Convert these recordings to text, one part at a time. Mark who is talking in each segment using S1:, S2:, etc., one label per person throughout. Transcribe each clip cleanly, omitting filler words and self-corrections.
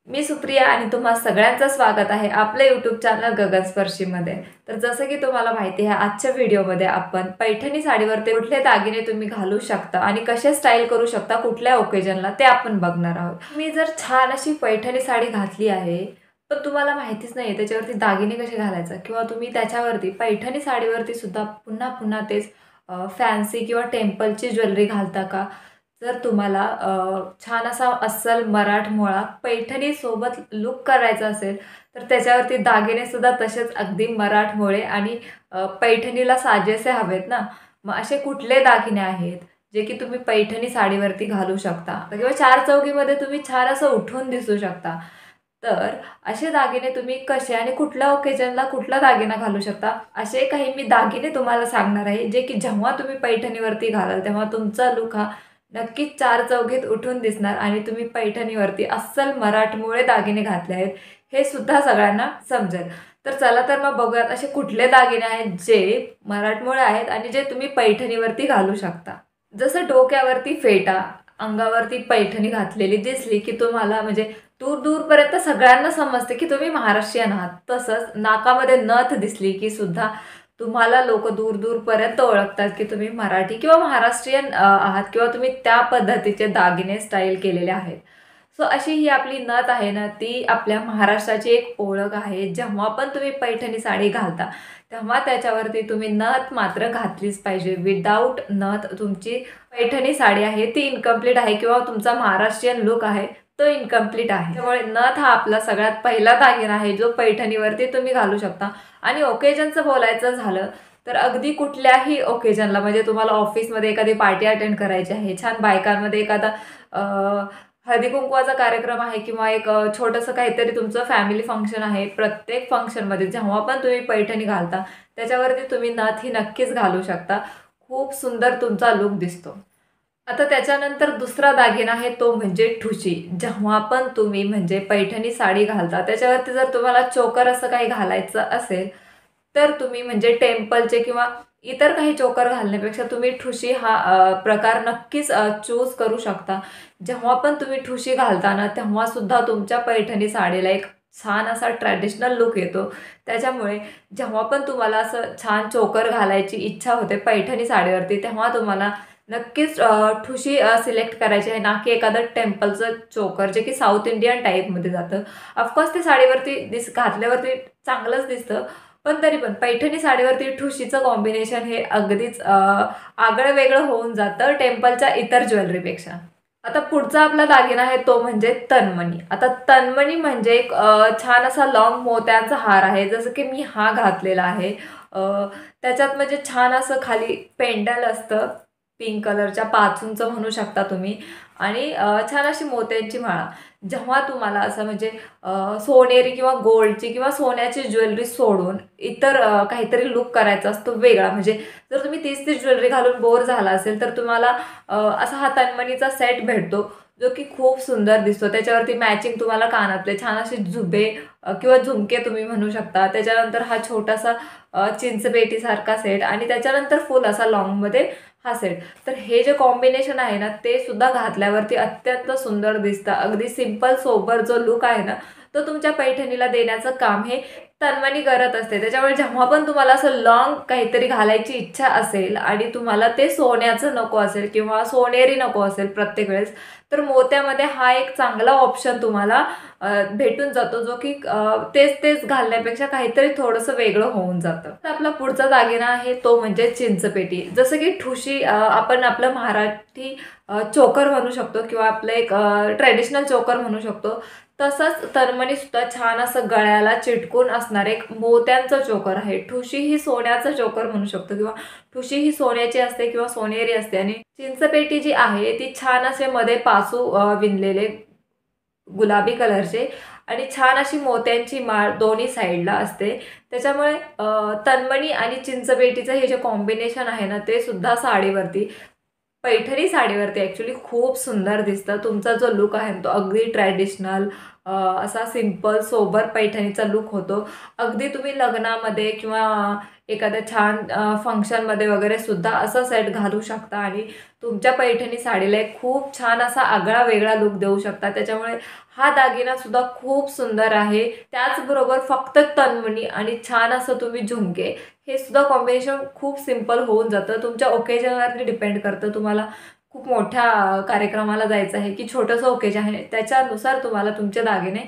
S1: मी सुप्रिया आणि तुम्हा सगळ्यांचं स्वागत आहे आपल्या यूट्यूब चॅनल गगनस्पर्शीमध्ये. तर जसं की तुम्हाला माहिती आहे, आजच्या व्हिडिओमध्ये आपण पैठणी साडीवरती कुठले दागिने तुम्ही घालू शकता आणि कसे स्टाईल करू शकता कुठल्या ओकेजनला ते आपण बघणार आहोत. मी जर छान अशी पैठणी साडी घातली आहे, पण तुम्हाला माहितीच नाही त्याच्यावरती दागिने कसे घालायचं किंवा तुम्ही त्याच्यावरती पैठणी साडीवरती सुद्धा पुन्हा पुन्हा तेच फॅन्सी किंवा टेम्पलची ज्वेलरी घालता का? जर तुम्हाला छान असा अस्सल मराठमोळा पैठणीसोबत लूक करायचा असेल, तर त्याच्यावरती दागिनेसुद्धा तसेच अगदी मराठमोळे आणि पैठणीला साजेसे हवेत ना. मग असे कुठले दागिने आहेत, जे की तुम्ही पैठणी साडीवरती घालू शकता किंवा चार चौकीमध्ये तुम्ही छान असं उठून दिसू शकता. तर असे दागिने तुम्ही कसे आणि कुठल्या ओकेजनला कुठला दागिना घालू शकता, असे काही मी दागिने तुम्हाला सांगणार आहे, जे की जेव्हा तुम्ही पैठणीवरती घालाल, तेव्हा तुमचा लूक हा नक्कीच चार चौघीत उठून दिसणार आणि तुम्ही पैठणीवरती अस्सल मराठमोळे दागिने घातले आहेत, हे सुद्धा सगळ्यांना समजेल. तर चला तर मग बघूयात असे कुठले दागिने आहेत, जे मराठमोळे आहेत आणि जे तुम्ही पैठणीवरती घालू शकता. जसं डोक्यावरती फेटा, अंगावरती पैठणी घातलेली दिसली, की तुम्हाला म्हणजे दूर-दूरपर्यंत सगळ्यांना समजते, की तुम्ही महाराष्ट्रीयन आहात. तसंच नाकामध्ये नथ दिसली, की सुद्धा तुम्हाला लोकं दूर-दूरपर्यंत ओळखतात, की तुम्ही मराठी किंवा महाराष्ट्रीयन आहात किंवा तुम्ही त्या पद्धतीचे दागिने स्टाईल केलेले आहेत. सो अशी ही आपली नथ आहे ना, ती आपल्या महाराष्ट्राची एक ओळख आहे. जेव्हा पण तुम्ही पैठणी साडी घालता, तेव्हा त्याच्यावरती तुम्ही नथ मात्र घातलीच पाहिजे. विदाऊट नथ तुमची पैठणी साडी आहे ती इन्कम्प्लीट आहे किंवा तुमचा महाराष्ट्रीयन लूक आहे तो इन्कम्प्लीट आहे. त्यामुळे नथ हा आपला सगळ्यात पहिला दागिना आहे, जो पैठणीवरती तुम्ही घालू शकता. आणि ओकेजनचं बोलायचं झालं तर अगदी कुठल्याही ओकेजनला, म्हणजे तुम्हाला ऑफिसमध्ये एखादी पार्टी अटेंड करायची आहे, छान बायकांमध्ये एखादा हळदी-कुंकवाचा कार्यक्रम आहे किंवा एक छोटंसं काहीतरी तुमचं फॅमिली फंक्शन आहे. प्रत्येक फंक्शनमध्ये जेव्हा पण तुम्ही पैठणी घालता, त्याच्यावरती तुम्ही नथ ही नक्कीच घालू शकता. खूप सुंदर तुमचा लूक दिसतो. आता त्याच्यानंतर दुसरा दागिना आहे तो म्हणजे ठुशी. जेव्हा पण तुम्ही म्हणजे पैठणी साडी घालता, त्याच्यावरती जर तुम्हाला चोकर असं काही घालायचं असेल, तर तुम्ही म्हणजे टेम्पलचे किंवा इतर काही चोकर घालण्यापेक्षा तुम्ही ठुशी हा प्रकार नक्कीच चूज करू शकता. जेव्हा पण तुम्ही ठुशी घालता ना, तेव्हासुद्धा तुमच्या पैठणी साडीला एक छान असा ट्रॅडिशनल लूक येतो. त्याच्यामुळे जेव्हा पण तुम्हाला असं छान चोकर घालायची इच्छा होते पैठणी साडीवरती, तेव्हा तुम्हाला नक्कीच ठुशी सिलेक्ट करायची आहे, ना की एखादं टेम्पलचं चोकर, जे की साऊथ इंडियन टाईपमध्ये जातं. ऑफकोर्स ते साडीवरती घातल्यावरती चांगलंच दिसतं, पण तरी पण पैठणी साडीवरती ठुशीचं कॉम्बिनेशन हे अगदीच आगळं-वेगळं होऊन जातं टेम्पलच्या इतर ज्वेलरीपेक्षा. आता पुढचा आपला दागिना आहे तो म्हणजे तन्मणी. आता तन्मणी म्हणजे एक छान असा लाँग मोत्यांचा हार आहे, जसं की मी हा घातलेला आहे. अ, त्याच्यात म्हणजे छान असं खाली पेंडल असतं, पिंक कलरच्या पाचूंचं म्हणू शकता तुम्ही आणि छान अशी मोत्यांची माळा. जेव्हा तुम्हाला असं म्हणजे सोनेरी किंवा गोल्डची किंवा सोन्याची ज्वेलरी सोडून इतर काहीतरी लूक करायचा असतो वेगळा, म्हणजे जर तुम्ही तीच ज्वेलरी घालून बोर झाला असेल, तर तुम्हाला असा हा तन्मणीचा सेट भेटतो, जो की खूप सुंदर दिसतो. त्याच्यावरती मॅचिंग तुम्हाला कानातले छान असे झुबे किंवा झुमके तुम्ही म्हणू शकता. त्याच्यानंतर हा छोटासा चिंचपेटीसारखा सेट आणि त्याच्यानंतर फुल असा लाँगमध्ये हा सेट. तर हे जे कॉम्बिनेशन आहे ना, ते सुद्धा घातल्यावरती अत्यंत सुंदर दिसतं. अगदी सिंपल सोबर जो लूक आहे ना, तो तुमच्या पैठणीला देण्याचं काम हे तन्मणी करत असते. त्याच्यामुळे जेव्हा पण तुम्हाला असं लाँग काहीतरी घालायची इच्छा असेल आणि तुम्हाला ते सोन्याचं नको असेल किंवा सोनेरी नको असेल प्रत्येक वेळेस, तर मोत्यामध्ये हा एक चांगला ऑप्शन तुम्हाला भेटून जातो, जो की तेच घालण्यापेक्षा काहीतरी थोडंसं वेगळं होऊन जातं. तर आपला पुढचा दागिना आहे तो म्हणजे चिंचपेटी. जसं की ठुशी आपण आपलं मराठी चोकर म्हणू शकतो किंवा आपलं एक ट्रेडिशनल चोकर म्हणू शकतो. तसंच तन्मणीसुद्धा छान असं गळ्याला चिटकून असणार एक मोत्यांचं चोकर आहे. ठुशी ही सोन्याचं चोकर म्हणू शकतो किंवा ठुशी ही सोन्याची असते किंवा सोनेरी असते आणि चिंचपेटी जी आहे ती छान असे मध्ये पासू विणलेले गुलाबी कलरचे आणि छान अशी मोत्यांची माळ दोन्ही साईडला असते. त्याच्यामुळे तन्मणी आणि चिंचपेटीचं हे जे कॉम्बिनेशन आहे ना, ते सुद्धा साडीवरती पैठणी साडीवरती ॲक्च्युली खूप सुंदर दिसतं. तुमचा जो लूक आहे तो अगदी ट्रॅडिशनल असा सिंपल सोबर पैठणीचा लुक होतो. अगदी तुम्ही लग्नामध्ये किंवा एखाद्या छान फंक्शनमध्ये वगैरे सुद्धा असं सेट घालू शकता आणि तुमच्या पैठणी साडीला एक खूप छान असा आगळा वेगळा लुक देऊ शकता. त्याच्यामुळे हा दागिना सुद्धा खूप सुंदर आहे. त्याचबरोबर फक्त तन्मणी आणि छान असं तुम्ही झुमके हे सुद्धा कॉम्बिनेशन खूप सिंपल होऊन जातं. तुमच्या ओकेजनवरती डिपेंड करतं. तुम्हाला खूप मोठ्या कार्यक्रमाला जायचं आहे की छोटंसं ओकेजन आहे, त्याच्यानुसार तुम्हाला तुमचे दागिने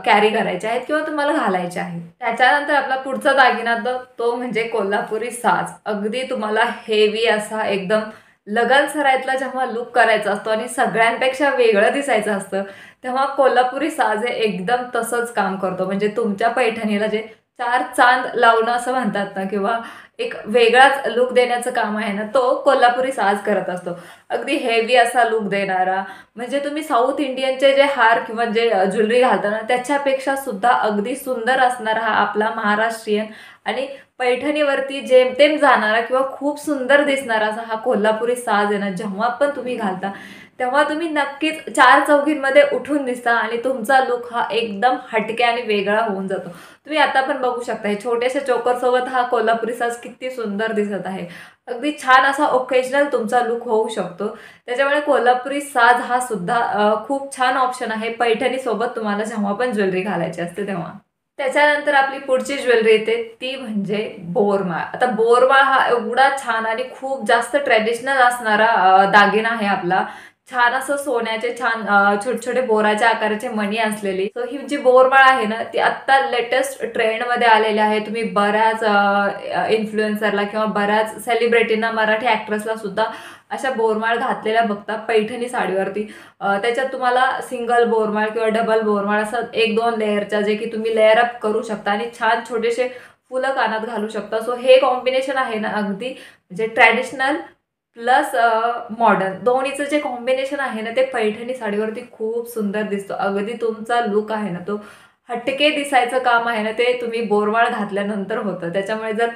S1: कॅरी करायचे आहेत किंवा तुम्हाला घालायचे आहेत. त्याच्यानंतर आपला पुढचा दागिना तो म्हणजे कोल्हापुरी साज. अगदी तुम्हाला हेवी असा एकदम लगन सराईतला जेव्हा लुक करायचा असतो आणि सगळ्यांपेक्षा वेगळं दिसायचं असतं, तेव्हा कोल्हापुरी साज हे एकदम तसंच काम करतो. म्हणजे तुमच्या पैठणीला जे चार चांद लावणं असं म्हणतात ना, किंवा एक वेगळाच लुक देण्याचं काम आहे ना, तो कोल्हापुरी साज करत असतो. अगदी हेवी असा लुक देणारा, म्हणजे तुम्ही साऊथ इंडियनचे जे हार किंवा जे ज्वेलरी घालता ना, त्याच्यापेक्षा सुद्धा अगदी सुंदर असणारा हा आपला महाराष्ट्रीयन आणि पैठणीवरती जेमतेम जाणारा किंवा खूप सुंदर दिसणारा असा हा कोल्हापुरी साज आहे ना, जेव्हा पण तुम्ही घालता तेव्हा तुम्ही नक्कीच चार चौघींमध्ये उठून दिसता आणि तुमचा लुक हा एकदम हटके आणि वेगळा होऊन जातो. तुम्ही आता पण बघू शकता, हे छोट्याशा चोकरसोबत हा कोल्हापुरी साज किती सुंदर दिसत आहे. अगदी छान असा ओकेजनल तुमचा लुक होऊ शकतो. त्याच्यामुळे कोल्हापुरी साज हा सुद्धा खूप छान ऑप्शन आहे पैठणीसोबत तुम्हाला जेव्हा पण ज्वेलरी घालायची असते तेव्हा. त्याच्यानंतर आपली पुढची ज्वेलरी येते ती म्हणजे बोरमाळ. आता बोरमाळ हा एवढा छान आणि खूप जास्त ट्रेडिशनल असणारा दागिना आहे आपला. छान असं सोन्याचे छान छोटे छोटे बोराच्या आकाराचे मणी असलेली. सो ही जी बोरमाळ आहे ना, ती आत्ता लेटेस्ट ट्रेंडमध्ये आलेली आहे. तुम्ही बऱ्याच इन्फ्लुएन्सरला किंवा बऱ्याच सेलिब्रिटींना, मराठी ॲक्ट्रेसला सुद्धा अशा बोरमाळ घातलेल्या बघता पैठणी साडीवरती. त्याच्यात तुम्हाला सिंगल बोरमाळ किंवा डबल बोरमाळ असं 1-2 लेअरच्या, जे की तुम्ही लेअर अप करू शकता आणि छान छोटेसे फुलं कानात घालू शकता. सो हे कॉम्बिनेशन आहे ना, अगदी म्हणजे ट्रॅडिशनल प्लस मॉडर्न दोन्हीचं जे कॉम्बिनेशन आहे ना, ते पैठणी साडीवरती खूप सुंदर दिसतो. अगदी तुमचा लुक आहे ना, तो हटके दिसायचं काम आहे ना, ते तुम्ही बोरमाळ घातल्यानंतर होतं. त्याच्यामुळे जर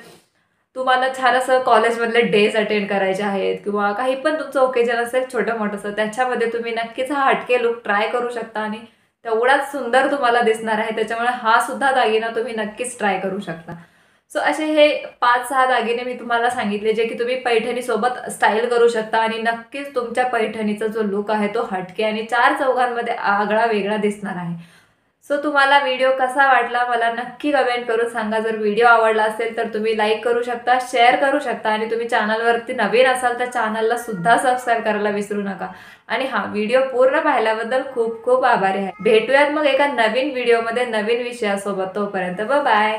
S1: तुम्हाला छान असं कॉलेजमधले डेज अटेंड करायचे आहेत किंवा काही पण तुमचं ओकेजन असेल छोटं मोठंसं, त्याच्यामध्ये तुम्ही नक्कीच हा हटके लुक ट्राय करू शकता आणि तेवढाच सुंदर तुम्हाला दिसणार आहे. त्याच्यामुळे हा सुद्धा दागिना तुम्ही नक्कीच ट्राय करू शकता. सो असे हे 5-6 दागिने मी तुम्हाला सांगितले, जे की तुम्ही पैठणीसोबत स्टाईल करू शकता आणि नक्कीच तुमच्या पैठणीचा जो लुक आहे तो हटके आणि चार चौघांमध्ये आगळा वेगळा दिसणार आहे. सो तुम्हाला व्हिडिओ कसा वाटला मला नक्की कमेंट करून सांगा. जर व्हिडिओ आवडला असेल तर तुम्ही लाईक करू शकता, शेअर करू शकता आणि तुम्ही चॅनलवरती नवीन असाल तर चॅनलला सुद्धा सबस्क्राईब करायला विसरू नका. आणि हा व्हिडिओ पूर्ण पाहिल्याबद्दल खूप खूप आभारी आहे. भेटूयात मग एका नवीन व्हिडिओमध्ये नवीन विषयासोबत. तोपर्यंत बाय.